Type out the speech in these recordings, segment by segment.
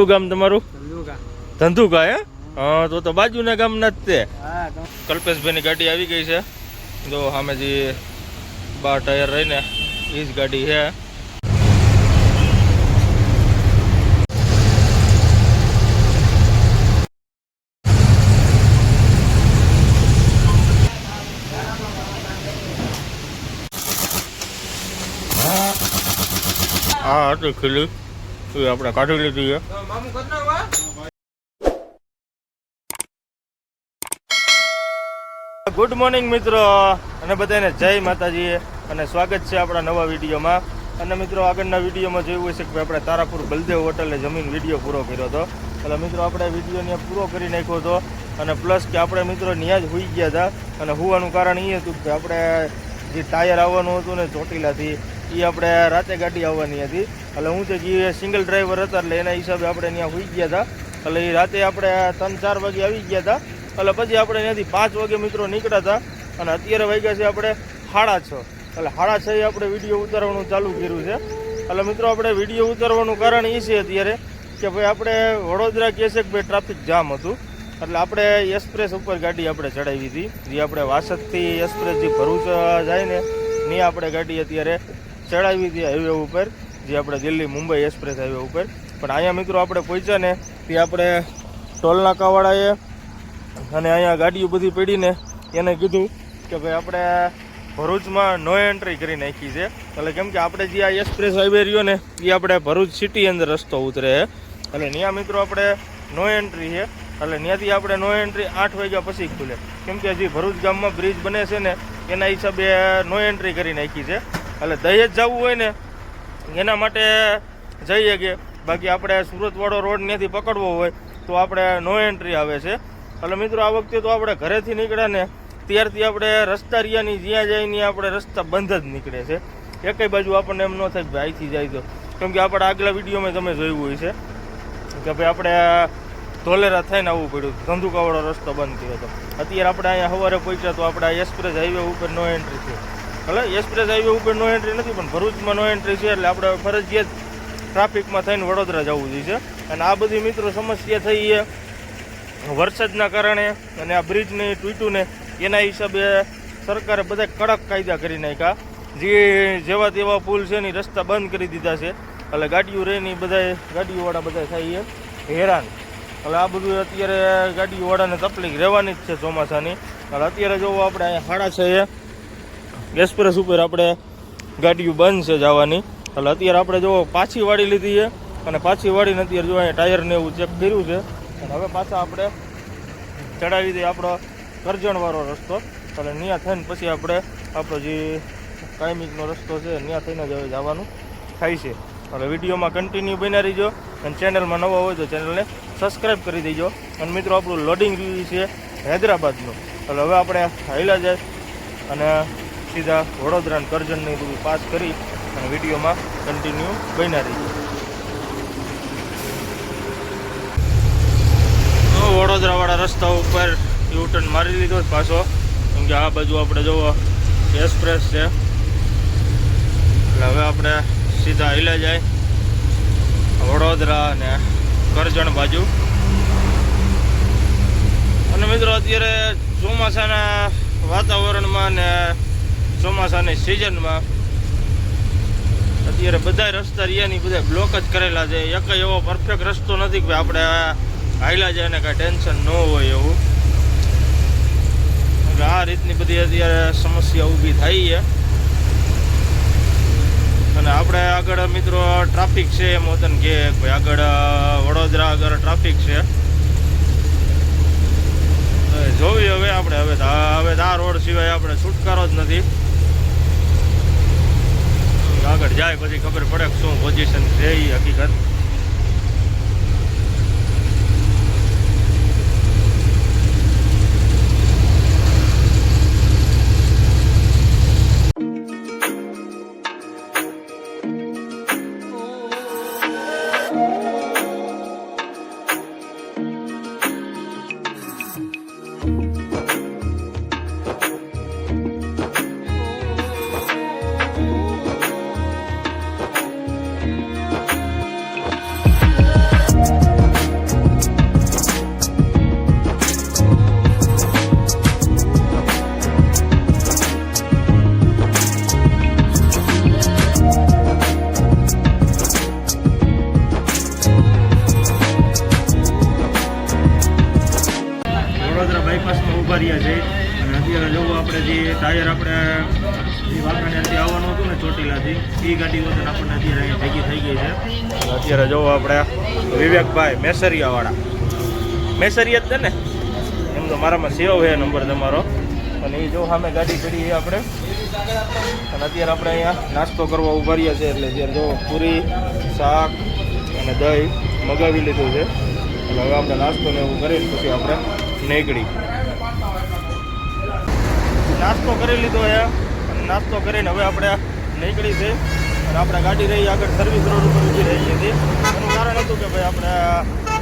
કયું ગામ તમારું? ધંધુકા. હે? હા, તો બાજુના ગામના જ તે. કલ્પેશભાઈની ગાડી આવી ગઈ છે. જો સામે જે 12 ટાયર રહીને એ જ ગાડી છે. હા હતી ખીલી એ આપણે કાઢી લીધી છે. ગુડ મોર્નિંગ મિત્રો, અને બધાને જય માતાજી અને સ્વાગત છે આપણા નવા વિડીયોમાં. અને મિત્રો આગળના વિડીયોમાં જોયું હશે કે આપણે તારાપુર બલદેવ હોટલે જમીન વિડીયો પૂરો કર્યો હતો. એટલે મિત્રો આપણે વિડીયો ત્યાં પૂરો કરી નાખ્યો હતો. અને પ્લસ કે આપણે મિત્રો ત્યાં જ સૂઈ ગયા હતા. અને હોવાનું કારણ એ હતું કે આપણે જે ટાયર આવવાનું હતું ને ચોટીલાથી એ આપણે રાતે ગાડી આવવાની હતી. એટલે હું તો જે સિંગલ ડ્રાઈવર હતા એટલે એના હિસાબે આપણે ત્યાં સૂઈ ગયા હતા. એટલે એ રાતે આપણે 3-4 વાગે આવી ગયા હતા. એટલે પછી આપણે ત્યાંથી 5 વાગે મિત્રો નીકળ્યા હતા. અને અત્યારે વાગ્યા છે આપણે 6:30. એટલે 6:30 આપણે વિડીયો ઉતારવાનું ચાલુ કર્યું છે. એટલે મિત્રો આપણે વિડીયો ઉતારવાનું કારણ એ છે અત્યારે કે ભાઈ આપણે વડોદરા કહે છે કે ભાઈ ટ્રાફિક જામ હતું. એટલે આપણે એક્સપ્રેસ ઉપર ગાડી આપણે ચડાવી હતી. જે આપણે વાસદથી એક્સપ્રેસ જે ભરૂચ જાય ને ત્યાં આપણે ગાડી અત્યારે ચડાવી હતી હાઈવે ઉપર, જે આપણે દિલ્હી મુંબઈ એક્સપ્રેસ હાઈવે ઉપર. પણ અહીંયા મિત્રો આપણે પહોંચ્યા ને તે આપણે ટોલનાકાવાળાએ અને અહીંયા ગાડીઓ બધી પડીને એને કીધું કે ભાઈ આપણે ભરૂચમાં નો એન્ટ્રી કરી નાખી છે. એટલે કેમ કે આપણે જે આ એક્સપ્રેસ હાઈવે રહ્યો ને એ આપણે ભરૂચ સિટી અંદર રસ્તો ઉતરે છે. એટલે ત્યાં મિત્રો આપણે નો એન્ટ્રી છે. એટલે ત્યાંથી આપણે નો એન્ટ્રી 8 વાગ્યા પછી ખુલે. કેમ કે જે ભરૂચ ગામમાં બ્રિજ બને છે ને એના હિસાબે નો એન્ટ્રી કરી નાખી છે. એટલે દહેજ જવું હોય ને એના માટે જઈએ કે બાકી આપણે સુરતવાળો રોડ ત્યાંથી પકડવો હોય તો આપણે નો એન્ટ્રી આવે છે. એટલે મિત્રો આ વખતે તો આપણે ઘરેથી નીકળ્યા ને ત્યારથી આપણે રસ્તા રિયાની જ્યાં જાય ત્યાં આપણે રસ્તા બંધ જ નીકળે છે. એકેય બાજુ આપણને એમ ન થાય કે અહીંથી જાય તો. કેમ કે આપણે આગલા વિડીયોમાં તમે જોયું હોય છે કે ભાઈ આપણે ધોલેરા થઈને આવવું પડ્યું, ધંધુકાવાળો રસ્તો બંધ થયો હતો. અત્યારે આપણે અહીંયા સવારે પહોંચ્યા તો આપણે આ એક્સપ્રેસ હાઈવે ઉપર નો એન્ટ્રી છે. એટલે એક્સપ્રેસ હાઈવે ઉપર નો એન્ટ્રી નથી પણ ભરૂચમાં નો એન્ટ્રી છે. એટલે આપણે ફરજિયાત ટ્રાફિકમાં થઈને વડોદરા જવું જોઈએ છે. અને આ બધી મિત્રો સમસ્યા થઈ છે વરસાદના કારણે અને આ બ્રિજને તૂટ્યું ને એના હિસાબે સરકારે બધા કડક કાયદા કરી નાખ્યા. જે જેવા તેવા પુલ છે ને રસ્તા બંધ કરી દીધા છે. એટલે ગાડીઓ રહીને બધા ગાડીઓવાળા બધા થાય છે હેરાન. એટલે આ બધું અત્યારે ગાડીઓવાળાને તકલીફ રહેવાની જ છે ચોમાસાની. એટલે અત્યારે જોવો આપણે અહીંયા 6:30 એક્સપ્રેસ ઉપર આપણે ગાડીઓ બંધ છે જવાની. એટલે અત્યારે આપણે જો પાછી વાળી લીધી છે અને પાછી વાળીને અત્યારે જો અહીંયા ટાયરને એવું ચેક કર્યું છે. અને હવે પાછા આપણે ચડાવી દઈએ આપણો કરજણવાળો રસ્તો. એટલે ત્યાં થઈને પછી આપણે આપણો જે કાયમિકનો રસ્તો છે ત્યાં થઈને જ હવે જવાનું થાય છે. એટલે વિડીયોમાં કન્ટિન્યુ બન્યા રહીજો અને ચેનલમાં નવા હોય તો ચેનલને સબસ્ક્રાઈબ કરી દેજો. અને મિત્રો આપણું લોડિંગ રહ્યું છે હૈદરાબાદનું. એટલે હવે આપણે હાઈલા જાય અને સીધા વડોદરા અને કરજણને બધું પાસ કરી અને વિડીયોમાં કન્ટિન્યુ બન્યા રહીજો. વડોદરાવાળા રસ્તા ઉપર યુટર્ન મારી લીધો પાછો. કેમ કે આ બાજુ આપણે જોવો એક્સપ્રેસ છે. એટલે હવે આપણે સીધા હાઈલા જાય વડોદરા અને કરજણ બાજુ. અને મિત્રો અત્યારે ચોમાસાના વાતાવરણમાં ને ચોમાસાની સિઝનમાં અત્યારે બધા રસ્તા રિયાની બધા બ્લોક જ કરેલા છે. એક એવો પરફેક્ટ રસ્તો નથી કે આપણે હાઈલા જાય ને કાંઈ ટેન્શન ન હોય એવું. એટલે આ રીતની બધી અત્યારે સમસ્યા ઊભી થઈ છે. અને આપણે આગળ મિત્રો ટ્રાફિક છે એમ હોતન કે ભાઈ આગળ વડોદરા આગળ ટ્રાફિક છે. જોવી હવે આપણે હવે આ રોડ સિવાય આપણે છુટકારો જ નથી. આગળ જાય પછી ખબર પડે કે શું પોઝિશન છે એ હકીકત. ચોટીલાથી. એ ગાડી વતન આપણને અત્યારે અહીંયા ભેગી થઈ ગઈ છે. અને અત્યારે જોવો આપણે વિવેકભાઈ મેસરિયાવાળા, મેસરિયા જ છે ને, એમ તો મારામાં સેવ છે નંબર તમારો. અને એ જો સામે ગાડી પડી છે આપણે. અને અત્યારે આપણે અહીંયા નાસ્તો કરવા ઉભા રહ્યા છે. એટલે અત્યારે જો પૂરી, શાક અને દહીં મગાવી લીધું છે. એટલે હવે આપણે નાસ્તો ને એવું કરીને પછી આપણે નીકળી. નાસ્તો કરી લીધો છે અને નાસ્તો કરીને હવે આપણે નીકળી છે. અને આપણે ગાડી રહી આગળ સર્વિસ રોડ ઉપર ઊભી રહી હતી. એનું કારણ હતું કે ભાઈ આપણે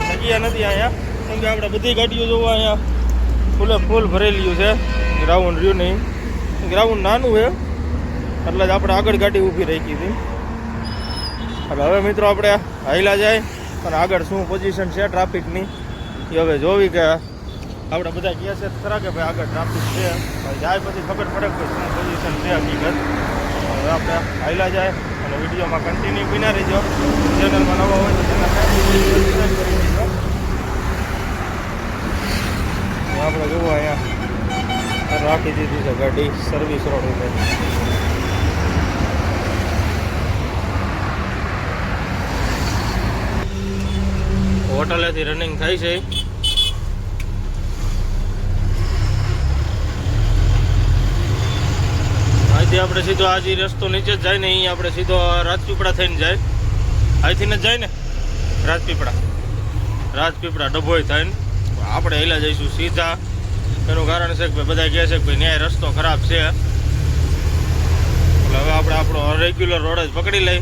જગ્યા નથી અહીંયા, કેમ કે આપણે બધી ગાડીઓ જોવા અહીંયા ફૂલે ફૂલ ભરેલું છે. ગ્રાઉન્ડ રહ્યું નહીં, ગ્રાઉન્ડ નાનું છે એટલે જ આપણે આગળ ગાડી ઊભી રાખી હતી. એટલે હવે મિત્રો આપણે હાઈલા જાય અને આગળ શું પોઝિશન છે ટ્રાફિકની એ હવે જોવી કે આપણે બધા કહે છે ખરા કે ભાઈ આગળ ટ્રાફિક છે, જાય પછી ખબર પડે કે શું પોઝિશન છે હકીકત. હવે આપણે હાઈલા જાય અને વિડીયોમાં કન્ટિન્યુ બિના રહીજો. ચેનલમાં નવા હોય તો સબસ્ક્રાઈબ કરી દેજો. આપણે જોવો અહીંયા રાખી દીધી છે ગાડી સર્વિસ રોડ ઉપર. હોટલેથી રનિંગ થાય છે. અહીંથી આપણે સીધો આ જે રસ્તો નીચે જ જાય ને, અહીં આપણે સીધો રાજપીપળા થઈને જાય. અહીંથી જ જાય ને રાજપીપળા ડભોઈ થઈને આપણે હેલા જઈશું સીધા. એનું કારણ છે કે ભાઈ બધા કહે છે કે ભાઈ ન્યાય રસ્તો ખરાબ છે. એટલે હવે આપણે આપણો રેગ્યુલર રોડ જ પકડી લઈ.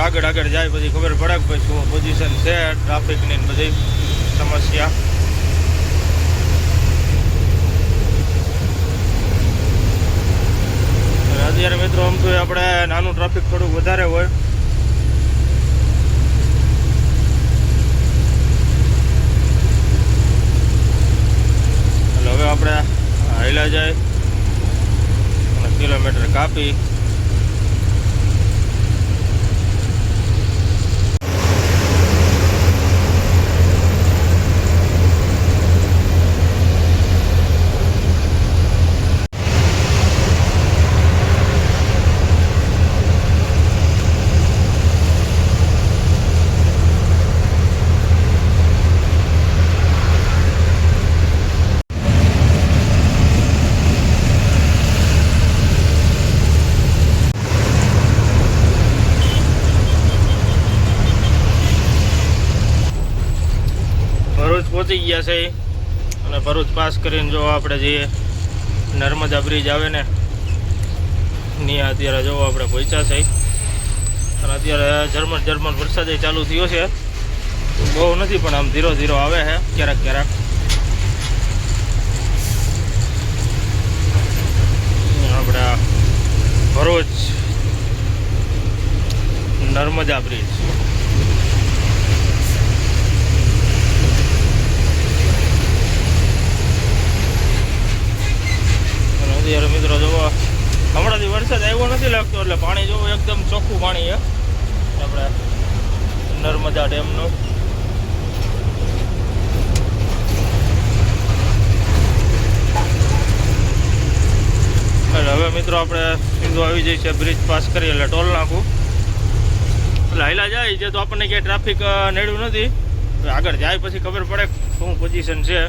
આગળ જાય પછી ખબર પડે કે ભાઈ શું પોઝિશન છે ટ્રાફિકની બધી સમસ્યા. અત્યારે મિત્રો આમ તો આપણે નાનું ટ્રાફિક થોડુંક વધારે હોય. એટલે હવે આપણે હાઈલા જાય અને કિલોમીટર કાપી પહોંચી ગયા છે. અને ભરૂચ પાસ કરીને જો આપણે જે નર્મદા બ્રિજ આવે ને ત્યાં અત્યારે જો આપણે પહોંચ્યા છે. અને અત્યારે ઝરમર વરસાદ ચાલુ થયો છે. બહુ નથી પણ આમ ધીરો ધીરો આવે છે ક્યારેક. આપણે ભરૂચ નર્મદા બ્રિજ. અત્યારે મિત્રો જોવો હમણાંથી વરસાદ આવ્યો નથી લાગતો, એટલે પાણી જોવું એકદમ ચોખ્ખું પાણી છે આપણે નર્મદા ડેમનું. એટલે હવે મિત્રો આપણે સીધું આવી જઈએ છે બ્રિજ પાસ કરી એટલે ટોલ નાખું. એટલે હાઈલા જાય છે તો આપણને ક્યાંય ટ્રાફિક નડ્યું નથી. આગળ જાય પછી ખબર પડે શું પોઝિશન છે,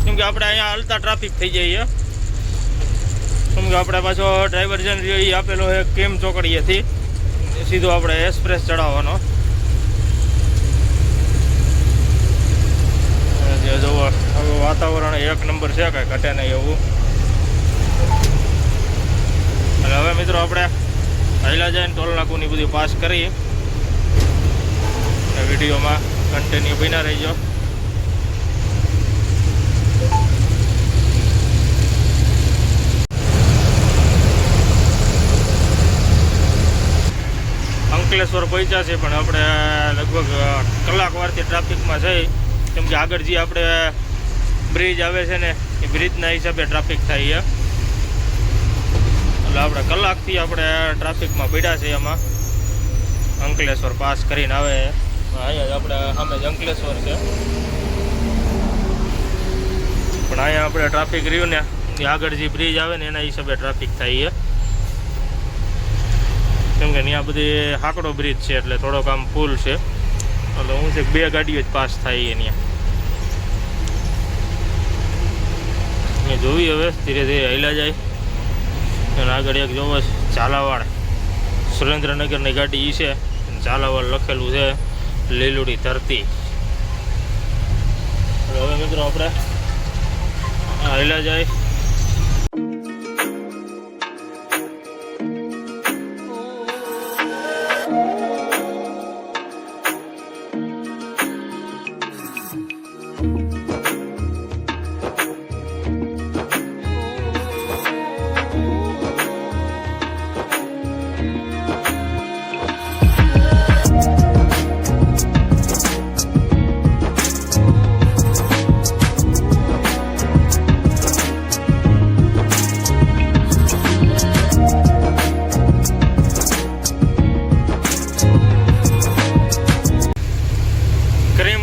કેમ કે આપણે અહીંયા હાલતા ટ્રાફિક થઈ જાય છે. કેમ કે આપણે પાછો ડાયવર્ઝન એ આપેલો છે કેમ ચોકડીએથી સીધો આપણે એક્સપ્રેસ ચડાવવાનો. જોવો હવે વાતાવરણ એક નંબર છે, કાંઈ ઘટે નહીં એવું. એટલે હવે મિત્રો આપણે હાઈલા જઈને ટોલ નાકુની બધી પાસ કરી વિડીયોમાં કન્ટિન્યુ બન્યા રહીજો. અંકલેશ્વર પહોંચ્યા છે પણ આપણે લગભગ કલાક વારથી ટ્રાફિકમાં છે. કેમ કે આગળ જે આપણે બ્રિજ આવે છે ને એ બ્રિજના હિસાબે ટ્રાફિક થાય છે. એટલે આપણે કલાકથી આપણે ટ્રાફિકમાં પડ્યા છે. એમાં અંકલેશ્વર પાસ કરીને આવે અહીંયા જ આપણે સામે જ અંકલેશ્વર છે, પણ અહીંયા આપણે ટ્રાફિક રહ્યું ને આગળ જે બ્રિજ આવે ને એના હિસાબે ટ્રાફિક થાય છે. કેમ કે ત્યાં બધી હાકડો બ્રિજ છે એટલે થોડોક આમ ફૂલ છે, એટલે હું છે 2 ગાડીઓ જ પાસ થાય અહીંયા જોવી. હવે ધીરે ધીરે હાલ્યા જાય. અને આગળ એક જોવો ઝાલાવાડ સુરેન્દ્રનગરની ગાડી છે, ઝાલાવાડ લખેલું છે, લીલુડી ધરતી. હવે મિત્રો આપણે હાલ્યા જાય.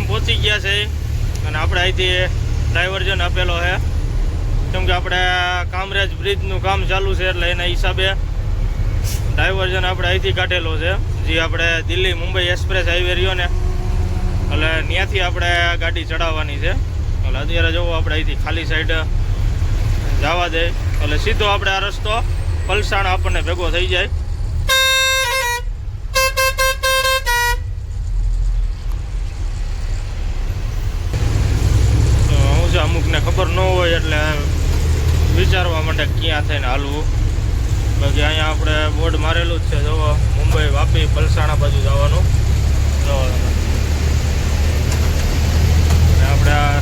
પહોંચી ગયા છે અને આપણે અહીંથી ડાયવર્ઝન આપેલો છે, કેમ કે આપણે કામરેજ બ્રિજનું કામ ચાલુ છે એટલે એના હિસાબે ડાયવર્ઝન આપણે અહીંથી કાઢેલો છે. જે આપણે દિલ્હી મુંબઈ એક્સપ્રેસ હાઈવે રહ્યો ને, એટલે ત્યાંથી આપણે ગાડી ચડાવવાની છે. એટલે અત્યારે જુઓ આપણે અહીંથી ખાલી સાઈડ જવા દે એટલે સીધો આપણે આ રસ્તો પલસાણા આપણને ભેગો થઈ જાય. અમુકને ખબર ન હોય એટલે વિચારવા માટે ક્યાં થઈને હાલવું. બાકી અહીંયા આપણે બોર્ડ મારેલું જ છે, જુઓ મુંબઈ વાપી પલસાણા બાજુ જવાનું. આપણે આ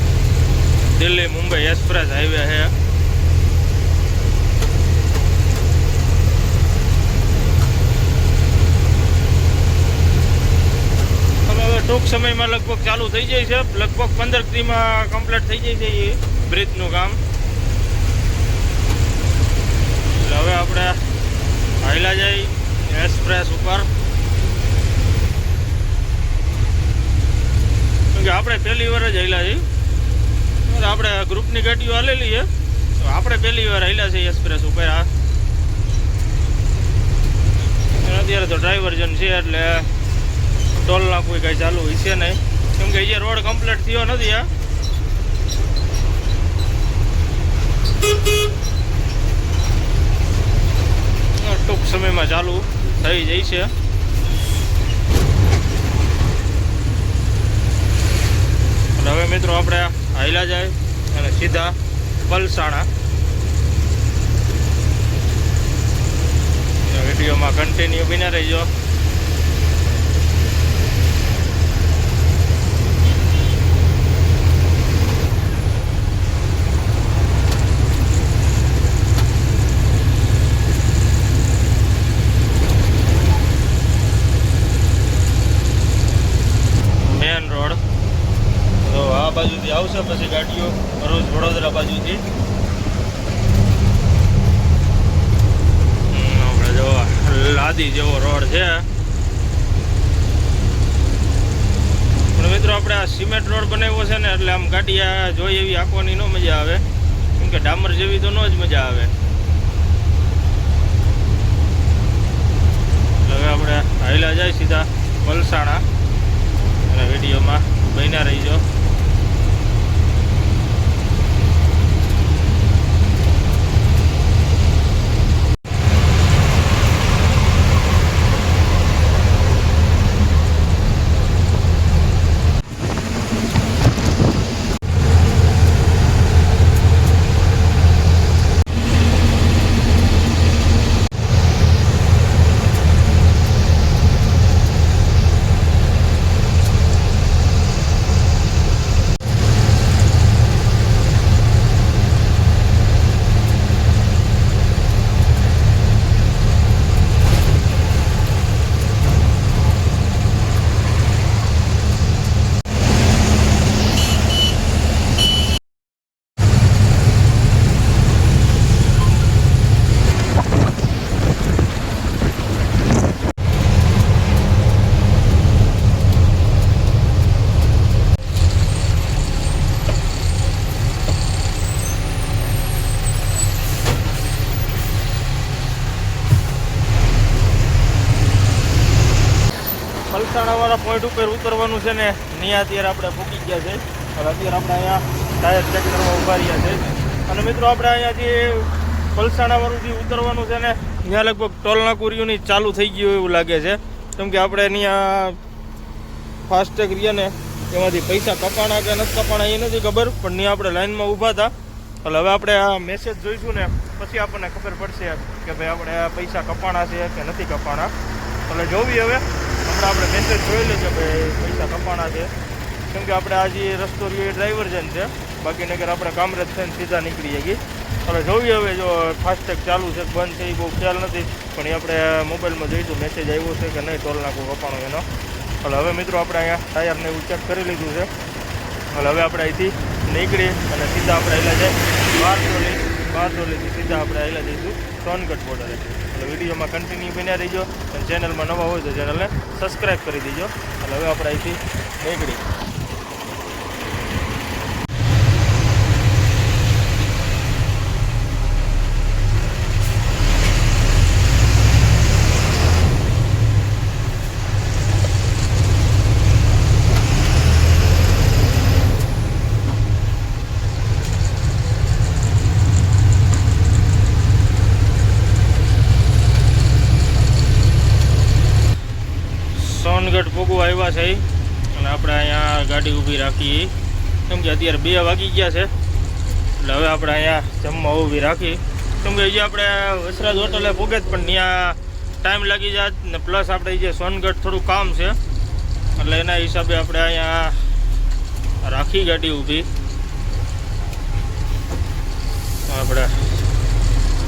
દિલ્હી મુંબઈ એક્સપ્રેસ હાઈવે છે. ટૂંક સમયમાં લગભગ ચાલુ થઈ જાય છે, લગભગ 15 દીમાં કમ્પ્લીટ થઈ જાય છે એ બ્રિજનું કામ. એટલે હવે આપણે હાલ્યા જઈ એક્સપ્રેસ ઉપર, કેમ કે આપણે પહેલી વાર જ હાલ્યા છીએ. આપણે ગ્રુપની ગાડીઓ હાલેલી છે, તો આપણે પહેલી વાર હાલ્યા છીએ એક્સપ્રેસ ઉપર. અત્યારે તો ડ્રાઈવર્જન છે એટલે ટોલના કોઈ કાંઈ ચાલુ હોય છે નહીં, કેમ કે અહીંયા રોડ કમ્પ્લીટ થયો નથી. ટૂંક સમયમાં ચાલુ થઈ જાય છે. અને હવે મિત્રો આપણે હાલ્યા જાય અને સીધા પલસાણા. વિડીયોમાં કન્ટિન્યુ બન્યા રહીજો. બાજુથી આવશે પછી ગાડીઓ ભરૂચ વડોદરા બાજુથી. આપણે જો લાદી જેવો રોડ છે, પણ મિત્રો આપણે આ સિમેન્ટ રોડ બનાવ્યો છે ને એટલે આમ ગાડી જોઈ એવી આંકવાની ન મજા આવે, કેમ કે ડામર જેવી તો ન જ મજા આવે. હવે આપણે હાલ્યા જાય સીધા પલસાણા અને વિડીયોમાં બન્યા રહીજો. પલસાણાવાળા પોઈન્ટ ઉપર ઉતરવાનું છે ને ત્યાં અત્યારે આપણે પૂકી ગયા છે. અને અત્યારે આપણે અહીંયા ટાયર ચેક કરવા ઊભા રહ્યા છે. અને મિત્રો આપણે અહીંયાથી પલસાણાવાળું જે ઉતરવાનું છે ને ત્યાં લગભગ ટોલ નાકુરીઓની ચાલુ થઈ ગયું એવું લાગે છે. કેમ કે આપણે ત્યાં ફાસ્ટેગ રહ્યા ને એમાંથી પૈસા કપાણા કે નથી કપાણા એ નથી ખબર, પણ ત્યાં આપણે લાઈનમાં ઊભા હતા. એટલે હવે આપણે આ મેસેજ જોઈશું ને પછી આપણને ખબર પડશે કે ભાઈ આપણે આ પૈસા કપાણા છે કે નથી કપાણા. એટલે જોવી હવે હમણાં આપણે મેસેજ જોઈ લે કે ભાઈ પૈસા કપાણા છે. કેમ કે આપણે આ જે રસ્તો રહ્યો એ ડ્રાઈવર્જન છે, બાકી નગર આપણે કામરેજ થઈને સીધા નીકળી જઈએ. એટલે જોઈએ હવે જો ફાસ્ટેગ ચાલુ છે બંધ છે એ બહુ ખ્યાલ નથી, પણ એ આપણે મોબાઈલમાં જોઈશું મેસેજ આવ્યો છે કે નહીં ટોલ નાકું કપાણો એનો. એટલે હવે મિત્રો આપણે અહીંયા ટાયરને એવું ચેક કરી લીધું છે. એટલે હવે આપણે અહીંથી નીકળી અને સીધા આપણે આવેલા જાય બારડોલીથી સીધા આપણે આવેલા જઈશું સોનગઢ બોર્ડરે. એટલે વિડીયોમાં કન્ટિન્યુ બન્યા રહીજો અને ચેનલમાં નવા હોય તો ચેનલને સબસ્ક્રાઈબ કરી દેજો. એટલે હવે આપણે અહીંથી નીકળી સોનગઢ પોગવા આવ્યા છે અને આપણે અહીંયા ગાડી ઊભી રાખી. કેમ કે અત્યારે 2 વાગી ગયા છે. એટલે હવે આપણે અહીંયા જમવા ઊભી રાખી. કેમ કે જે આપણે વસરાજ હોટલે પોગે જ પણ ત્યાં ટાઈમ લાગી જાય ને પ્લસ આપણે જે સોનગઢ થોડું કામ છે એટલે એના હિસાબે આપણે અહીંયા રાખી ગાડી ઊભી. આપણે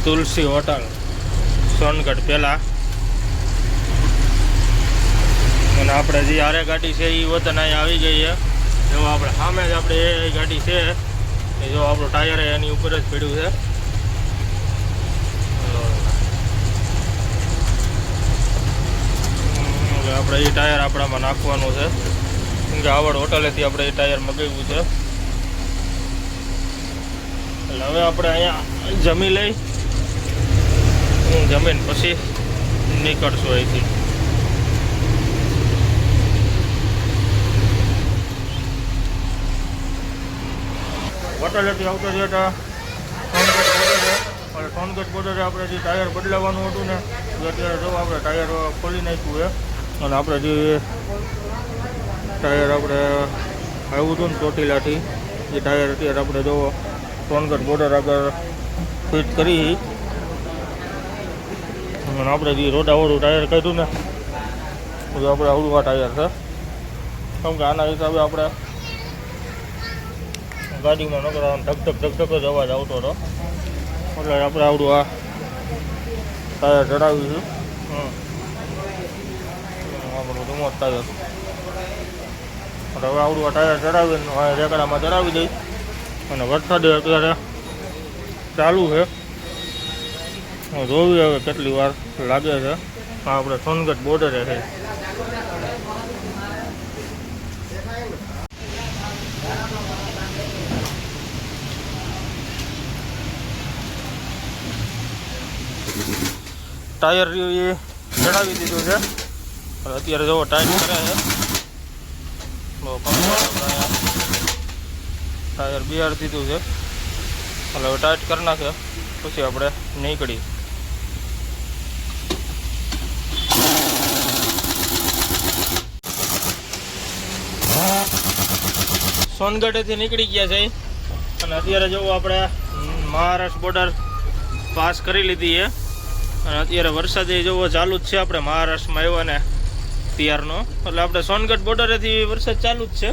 તુલસી હોટલ સોનગઢ પહેલાં, અને આપણે જે આરે ગાડી છે એ વતન અહીંયા આવી ગઈ છે. જો આપણે સામે જ આપણે એ ગાડી છે એ જો આપણું ટાયર એની ઉપર જ પડ્યું છે. એટલે આપણે એ ટાયર આપણામાં નાખવાનું છે. કેમ કે આવડ હોટલેથી આપણે એ ટાયર મગાવ્યું છે. એટલે હવે આપણે અહીંયા જમી લઈ જમીન પછી નીકળશું અહીંથી. હોટલેથી આવતો જે સોનગઢ બોર્ડરે આપણે જે ટાયર બદલાવવાનું હતું ને એ અત્યારે જો આપણે ટાયર ખોલી નાખ્યું છે. અને આપણે જે ટાયર આપણે આવ્યું હતું ને ચોટીલાથી એ ટાયર અત્યારે આપણે જો સોનગઢ બોર્ડર આગળ ફિટ કરી. અને આપણે જે રોડાવાળું ટાયર કાઢ્યું ને બધું આપણે આવડું આ ટાયર છે. કેમ કે આના હિસાબે આપણે ગાડીમાં નકર ધક જ અવાજ આવતો હતો. એટલે આપણે આવડું આ ટાયર ચડાવ્યું છું. આપણું ધુમ્મો ટાયર. એટલે હવે આવડું આ ટાયર ચડાવીને રેકડામાં ચડાવી દઈ. અને વરસાદે અત્યારે ચાલુ છે. જોવી હવે કેટલી વાર લાગે છે. આપણે સોનગઢ બોર્ડરે છે. ટાયર એ ચડાવી દીધું છે. અત્યારે જો ટાઈટ કરે છે. ટાયર બિહાર દીધું છે. એટલે હવે ટાઈટ કરી નાખે પછી આપણે નીકળી. સોનગઢેથી નીકળી ગયા છે અને અત્યારે જો આપણે મહારાષ્ટ્ર બોર્ડર પાસ કરી લીધી છે. અને અત્યારે વરસાદ જેવો ચાલુ જ છે. આપણે મહારાષ્ટ્રમાં આવ્યા ને ત્યારનો એટલે આપણે સોનગઢ બોર્ડરેથી વરસાદ ચાલુ જ છે.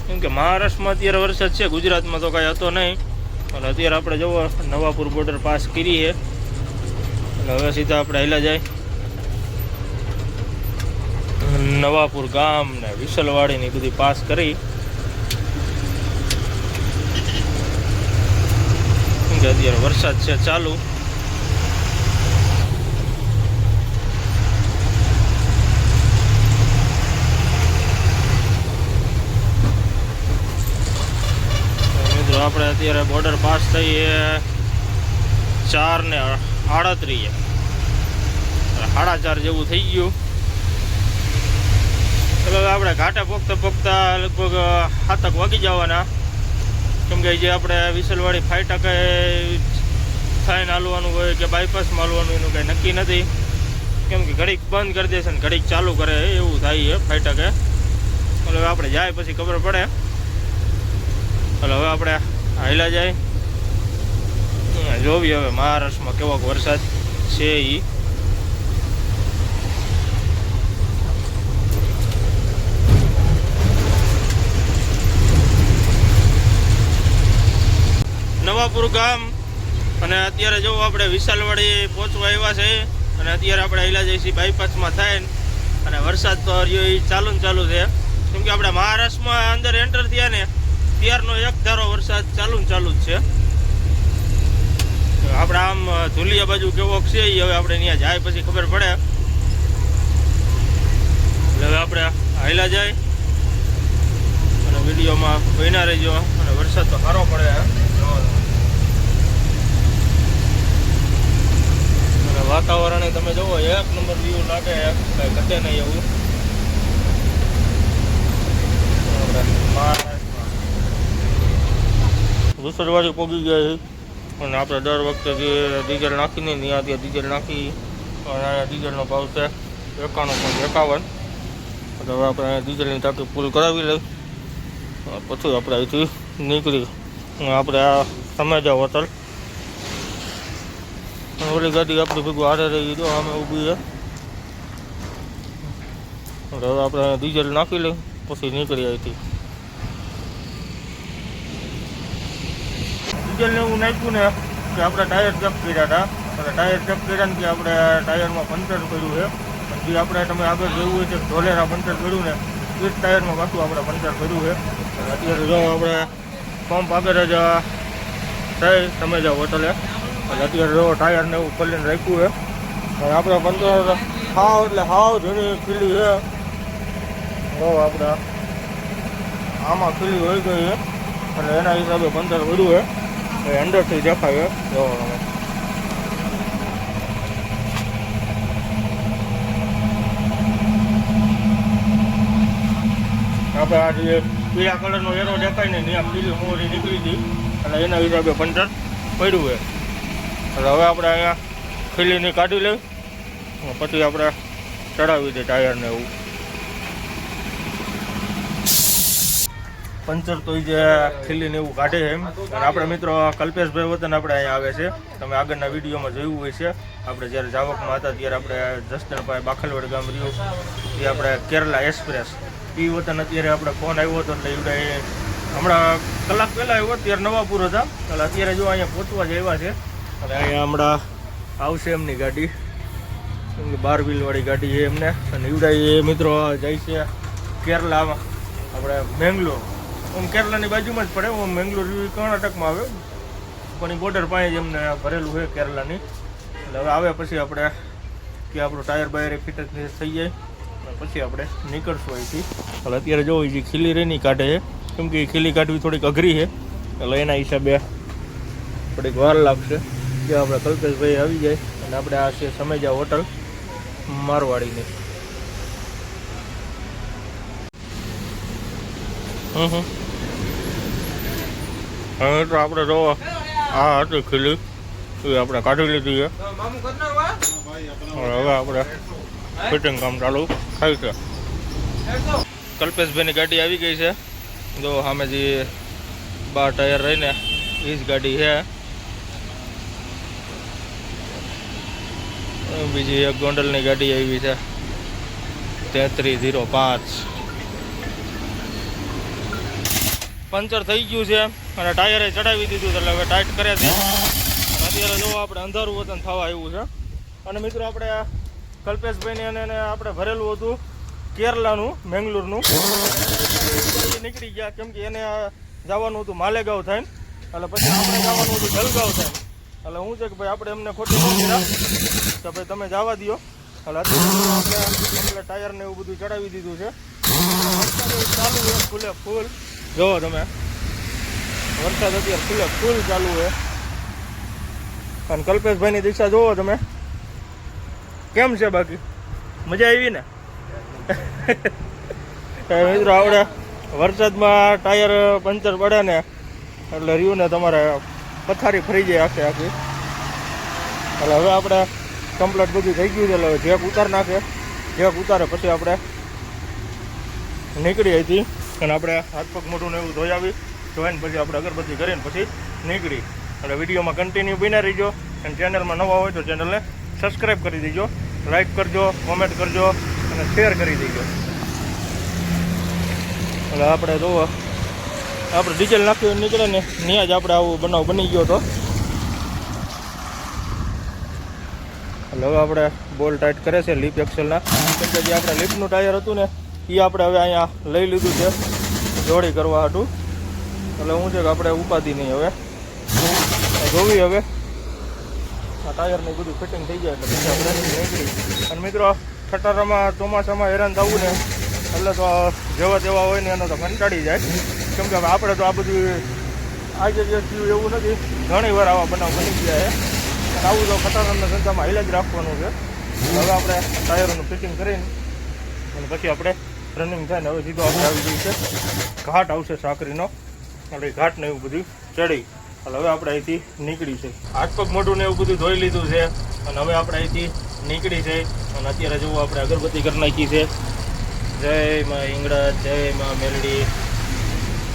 કેમ કે મહારાષ્ટ્રમાં અત્યારે વરસાદ છે, ગુજરાતમાં તો કાંઈ હતો નહીં. એટલે અત્યારે આપણે જુઓ નવાપુર બોર્ડર પાસ કરી છે. એટલે હવે સીધા આપણે હેલા જાય નવાપુર ગામ ને વિસલવાડીની બધી પાસ કરી. કેમ કે અત્યારે વરસાદ છે ચાલુ. આપણે અત્યારે બોર્ડર પાસ થઈ 4:38 4:30 જેવું થઈ ગયું. એટલે આપણે ઘાટે પોગતા લગભગ 7 વાગી જવાના, કેમ કે જે આપણે વિસલવાડી ફાટક થઈને હાલવાનું હોય કે બાયપાસમાં હાલવાનું એનું કંઈ નક્કી નથી, કેમ કે ઘડીક બંધ કરી દેશે ને ઘડીક ચાલુ કરે એવું થાય છે ફાટકે. એટલે હવે આપણે જાય પછી ખબર પડે. એટલે હવે આપણે હાલ્યા જાય, જોવી હવે મહારાષ્ટ્રમાં કેવો વરસાદ છે એ. નવાપુર ગામ અને અત્યારે જો આપણે વિશાલવાડી પહોંચવા આવ્યા છે અને અત્યારે આપણે હાલ્યા જઈએ છીએ બાયપાસમાં થાય અને વરસાદ તો રહ્યો એ ચાલુ છે, કેમ કે આપણે મહારાષ્ટ્રમાં અંદર એન્ટર થયા ને ત્યારનો એક ધારો વરસાદ ચાલુ જ છે. આપણે આમ ધુલિયા બાજુ કેવો છે એ હવે આપણે ત્યાં જાય પછી ખબર પડે. એટલે હવે આપણે હાલ્યા જાય અને વિડીયોમાં બન્યા રહેજો. અને વરસાદ તો સારો પડે અને વાતાવરણ તમે જોવો 1 નંબર વ્યૂ લાગે, કઈ ઘટે નહીં એવું. વિસલવાડી પોગી ગયા છે અને આપણે દર વખતે જે ડીઝલ નાખીને ત્યાં ડીઝલ નાખી અને ડીઝલનો ભાવ છે 91.51. એટલે હવે આપણે ડીઝલની ટાંકી ફૂલ કરાવી લઈ પછી આપણે અહીંથી નીકળી આપણે આ સમયજા હોટલ. ઓલી ગાડી આપણી ભેગું હારે રહી દો અમે ઊભી છે. એટલે હવે આપણે ડીઝલ નાખી લઈ પછી નીકળી અહીંથી. ડીઝલને એવું નાખ્યું ને કે આપણે ટાયર ચેક કર્યા હતા અને ટાયર ચેક કર્યા ને કે આપણે ટાયરમાં પંચર પડ્યું છે. જે આપણે તમે આગળ જોયું હોય છે ઢોલેરા પંચર પડ્યું ને એ જ ટાયરમાં પાછું આપણે પંચર પડ્યું છે. અત્યારે જો આપણે પંપ આગળ જ થાય સમયજા હોટલે. એટલે અત્યારે જો ટાયરને એવું ખોલીને રાખ્યું છે અને આપણે પંચર હાવ એટલે હાવ ઝીણી ખીલી છે. જો આપણે આમાં ખીલી હોય ગઈ છે અને એના હિસાબે પંચર પડ્યું છે અંદરથી દેખાય. જો આપણે આ જે પીળા કલરનો એરો દેખાય ને ત્યાં પીલી મોરી નીકળી હતી અને એના હિસાબે પંચર પડ્યું છે. એટલે હવે આપણે અહીંયા ખીલીની કાઢી લઈ પછી આપણે ચડાવી દઈએ ટાયરને એવું. પંચર તો એ જે ખીલીને એવું કાઢે છે એમ. અને આપણે મિત્રો કલ્પેશભાઈ વતન આપણે અહીંયા આવે છે, તમે આગળના વિડીયોમાં જોયું હોય છે. આપણે જ્યારે જાવકમાં હતા ત્યારે આપણે જસદણભાઈ બાખલવડ ગામ રહ્યું એ આપણે કેરલા એક્સપ્રેસ એ વતન અત્યારે આપણે ફોન આવ્યો હતો એટલે એ હમણાં કલાક પહેલાં આવ્યો ત્યારે નવાપુર હતા. એટલે અત્યારે જો અહીંયા પહોંચવા જ આવ્યા છે અને અહીંયા હમણાં આવશે એમની ગાડી, કેમ કે 12 વ્હીલવાળી ગાડી છે એમને. અને ઈવડા એ મિત્રો જાય છે કેરલામાં આપણે મેંગલોર. કેરલાની બાજુમાં જ પડે, મેંગલોર કર્ણાટકમાં આવે પણ એ બોર્ડર પાસે જ એમને ભરેલું છે કેરલાની. એટલે હવે આવે પછી આપણે કે આપણું ટાયર બાયર ફિટ થઈ જાય પછી આપણે નીકળશું અહીંથી. એટલે અત્યારે જો જે ખીલી રેની કાઢે છે, કેમ કે ખીલી કાઢવી થોડીક અઘરી છે એટલે એના હિસાબે થોડીક વાર લાગશે. જે આપણે કલ્પેશભાઈ આવી જાય અને આપણે આ છે સમયજા હોટલ મારવાડીની. હવે તો આપણે જો આ હતી ખીલી એ આપણે કાઢી લીધી છે. હવે આપણે ફિટિંગ કામ ચાલુ થાય છે. કલ્પેશભાઈની ગાડી આવી ગઈ છે. જો સામે જે 12 ટાયર રહીને એ જ ગાડી છે. બીજી એક ગોંડલની ગાડી આવી છે 3305. પંચર થઈ ગયું છે અને ટાયરે ચડાવી દીધું એટલે હવે ટાઈટ કર્યા છે. અને અત્યારે જો આપણે અંધારું વતન થવા આવ્યું છે. અને મિત્રો આપણે કલ્પેશભાઈને અને આપણે ભરેલું હતું કેરલાનું મેંગલોરનું નીકળી ગયા, કેમ કે એને જવાનું હતું માલેગાંવ થઈને એટલે પછી આપણે જવાનું હતું જલગાંવ થઈને. એટલે હું છે કે ભાઈ આપણે એમને ખોટી નથી કે ભાઈ તમે જવા દો. એટલે અત્યારે આપણે ટાયરને એવું બધું ચડાવી દીધું છે. ચાલુ છે ફૂલે ફૂલ. જોવો તમે વરસાદ અત્યારે ફૂલે ફૂલ ચાલુ છે. અને કલ્પેશભાઈની દિશા જોવો તમે કેમ છે, બાકી મજા આવી ને? મિત્રો આપણે વરસાદમાં ટાયર પંચર પડે ને એટલે રહ્યું ને તમારે પથારી ફરી જાય આખી. એટલે હવે આપણે કમ્પ્લીટ બધું થઈ ગયું છે. એટલે જેક ઉતાર નાખે, જેક ઉતારે પછી આપણે નીકળી હતી અને આપણે હાથ પગ મોઢું ને એવું ધોઈ આવી, ધોઈને પછી આપણે અગરબત્તી કરીને પછી નીકળી. એટલે વિડીયોમાં કન્ટિન્યુ બન્યા રહીજો અને ચેનલમાં નવા હોય તો ચેનલને સબસ્ક્રાઈબ કરી દેજો, લાઈક કરજો, કોમેન્ટ કરજો અને શેર કરી દેજો. એટલે આપણે જોવો આપણે ડીઝલ નાખ્યું નીકળે ને ત્યાં જ આપણે આવું બનાવ બની ગયો હતો. એટલે હવે આપણે બોલ ટાઈટ કરે છે લીપ એક્સેલના, કેમ કે જે આપણે લીપનું ટાયર હતું ને એ આપણે હવે અહીંયા લઈ લીધું છે જોડી કરવા હતું. એટલે શું છે કે આપણે ઉપાધિ નહીં હવે જોવી. હવે આ ટાયરને બધું ફિટિંગ થઈ જાય એટલે પછી આપણે નીકળી. અને મિત્રો ખટારામાં ચોમાસામાં હેરાન થવું ને એટલે તો જેવા તેવા હોય ને એનો તો કંટાળી જાય, કેમ કે આપણે તો આ બધું આજે જે થયું એવું નથી, ઘણી વાર આવા બનાવ બની ગયા છે. અને આવું તો ખટારાના ધંધામાં હાઈલ જ રાખવાનું છે. હવે આપણે ટાયરોનું ફિટિંગ કરીને અને પછી આપણે રનિંગ થાય ને હવે સીધો આપણે આવી જઈએ છે ઘાટ આવશે સાકરીનો, એટલે ઘાટને એવું બધું ચડી. એટલે હવે આપણે અહીંથી નીકળી છે. હાથ પગ મોઢું ને એવું બધું ધોઈ લીધું છે અને હવે આપણે અહીંથી નીકળી છે. અને અત્યારે જુઓ આપણે અગરબત્તી કરી નાખી છે. જય માં ઈંગળા, જય માં મેલડી.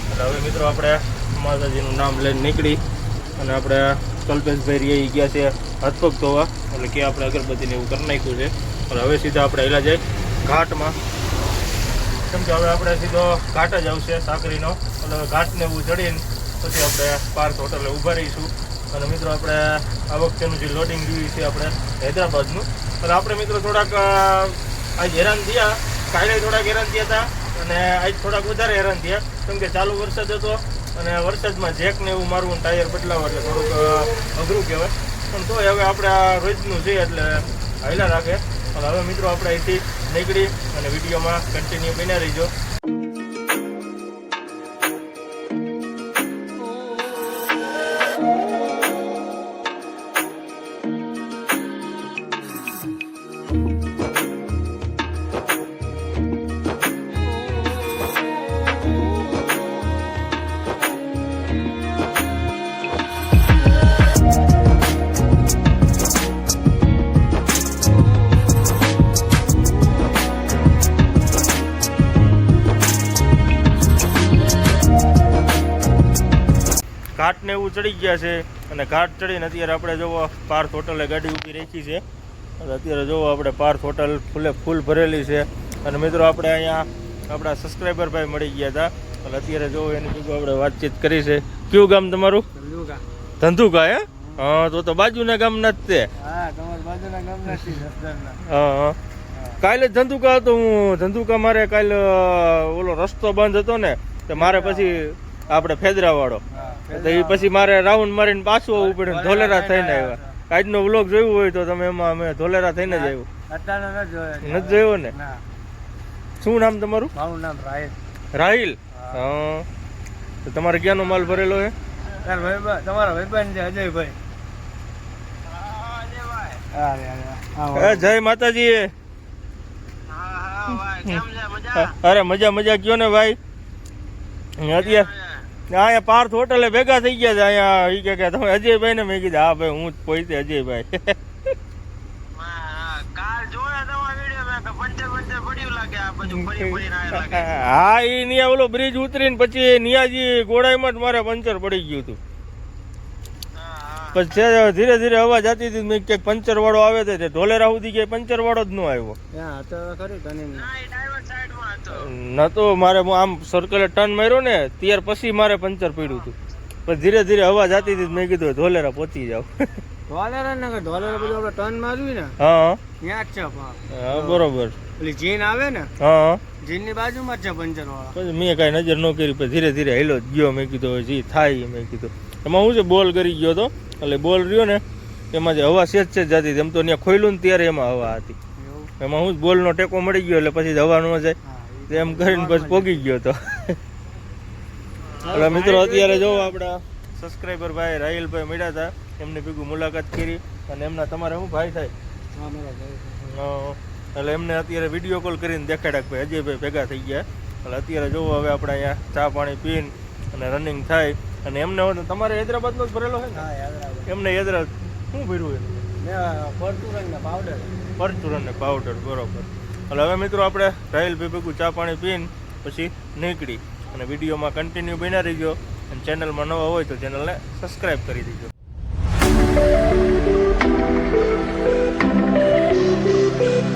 એટલે હવે મિત્રો આપણે માતાજીનું નામ લઈને નીકળી અને આપણે કલ્પેશભાઈ રહી ગયા છે હાથ પગ ધોવા, એટલે કે આપણે અગરબત્તીને એવું કરી નાખ્યું છે. એટલે હવે સીધા આપણે હેલા જાય ઘાટમાં, કેમ કે હવે આપણે સીધો ઘાટ જ આવશે સાકરીનો. એટલે ઘાટને એવું ચડીને પછી આપણે પાર્થ હોટલે ઊભા રહીશું. અને મિત્રો આપણે આ વખતેનું જે લોડિંગ જોયું છે આપણે હૈદરાબાદનું. એટલે આપણે મિત્રો થોડાક આજ હેરાન થયા, કાલે થોડાક હેરાન થયા હતા અને આજ થોડાક વધારે હેરાન થયા, કેમ કે ચાલુ વરસાદ હતો અને વરસાદમાં જેકને એવું મારવું ટાયર બદલાવવા એટલે થોડુંક અઘરું કહેવાય. પણ તોય હવે આપણે આ રોજનું છે એટલે હાઈલા રાખે. અને હવે મિત્રો આપણે અહીંથી નીકળી અને વિડીયોમાં કન્ટિન્યુ બન્યા રહીજો. ઘાટને એવું ચડી ગયા છે અને ઘાટ ચડીને અત્યારે આપણે જોવો પાર્થ હોટલે ગાડી ઊભી રાખી છે. અને અત્યારે જોવો આપણે પાર્થ હોટલ ફૂલ ભરેલી છે. અને મિત્રો આપણે અહીંયા આપણા સબસ્ક્રાઈબર ભાઈ મળી ગયા હતા, એટલે અત્યારે જોવો એની ભેગું આપણે વાતચીત કરી છે. કયું ગામ તમારું? ધંધુકા. હે? હા, તો બાજુના ગામના જ તે. હા, કાલે જ ધંધુકા હતો. હું ધંધુકા મારે કાલે ઓલો રસ્તો બંધ હતો ને તો મારે પછી આપણે ફેદરાવાળો તો એ પછી મારે રાઉન્ડ મારીને પાછું આવવું પડ્યું. ધોલેરા થઈને આવ્યા. આજનો વ્લોગ જોયું હોય તો તમે એમાં અમે ધોલેરા થઈને જ આવ્યું. નથી જોયો ને? શું નામ તમારું? મારું નામ રાહિલ. રાહિલ? હા. તો તમારે ક્યાંનો માલ ભરેલો છે? તમારા ભાઈબંધ છે અજયભાઈ. જય માતાજી. અરે મજા મજા કયો ને ભાઈ. અત્યારે અહીંયા પાર્થ હોટલે ભેગા થઈ ગયા છે. અહીંયા એ કે તમે અજયભાઈ ને? મેં કીધું હા ભાઈ હું જ પોતે અજયભાઈ. હા, એ નિયા ઓલો બ્રિજ ઉતરીને પછી નિયાજી ગોળાઈમાં જ મારે પંચર પડી ગયું હતું. પછી ધીરે ધીરે અવાજ આવતી હતી. મેં ક્યાંક પંચર વાળો આવે છે, ઢોલેરા સુધી ક્યાંય પંચર વાળો જ ન આવ્યો. ન તો મારે આમ સર્કલે ટર્ન માર્યો ને ત્યાર પછી મારે પંચર પડ્યું હતું. પછી ધીરે ધીરે અવાજ આવતી હતી. મેં કીધું ઢોલેરા પહોંચી જાવ. ઢોલેરા ને ઢોલેરા બધું આપણે ટર્ન માર્યું ને. હા ત્યાં જ છે. હા બરોબર. પેલી જીન આવે ને, હા જીન ની બાજુમાં જ છે પંચર વાળા. પછી મેં કઈ નજર ન કરી. પછી ધીરે ધીરે હેલો જ ગયો. મેં કીધું જી થાય. મેં કીધું એમાં હું છે બોલ કરી ગયો હતો. એટલે બોલ રહ્યો ને એમાં જે હવા સેજ જતી હતી. એમ તો ત્યાં ખોયલું ને ત્યારે એમાં હવા હતી. એમાં હું બોલનો ટેકો મળી ગયો એટલે પછી હવા ન જાય એમ કરીને પછી પોગી ગયો હતો. એટલે મિત્રો અત્યારે જો આપણા સબસ્ક્રાઈબર ભાઈ રાહિલભાઈ મળ્યા હતા, એમની ભેગું મુલાકાત કરી. અને એમના તમારે શું ભાઈ થાય? એટલે એમને અત્યારે વિડીયો કોલ કરીને દેખાડ્યા કે ભાઈ અજયભાઈ ભેગા થઈ ગયા. એટલે અત્યારે જોવો હવે આપણે અહીંયા ચા પાણી પીને અને રનિંગ થાય અને એમને હવે તમારે હૈદરાબાદનો જ ભરેલો છે ને હા યાદ એમને હૈદરાબાદ શું ભર્યું છે મેં પરચુરણ ને પાવડર પરચુરણ ને પાવડર બરોબર. એટલે હવે મિત્રો આપણે રાહિલભાઈ ભેગું ચા પાણી પીને પછી નીકળી અને વિડીયોમાં કન્ટિન્યુ બન્યા રહીજો અને ચેનલમાં નવા હોય તો ચેનલને સબસ્ક્રાઈબ કરી દેજો.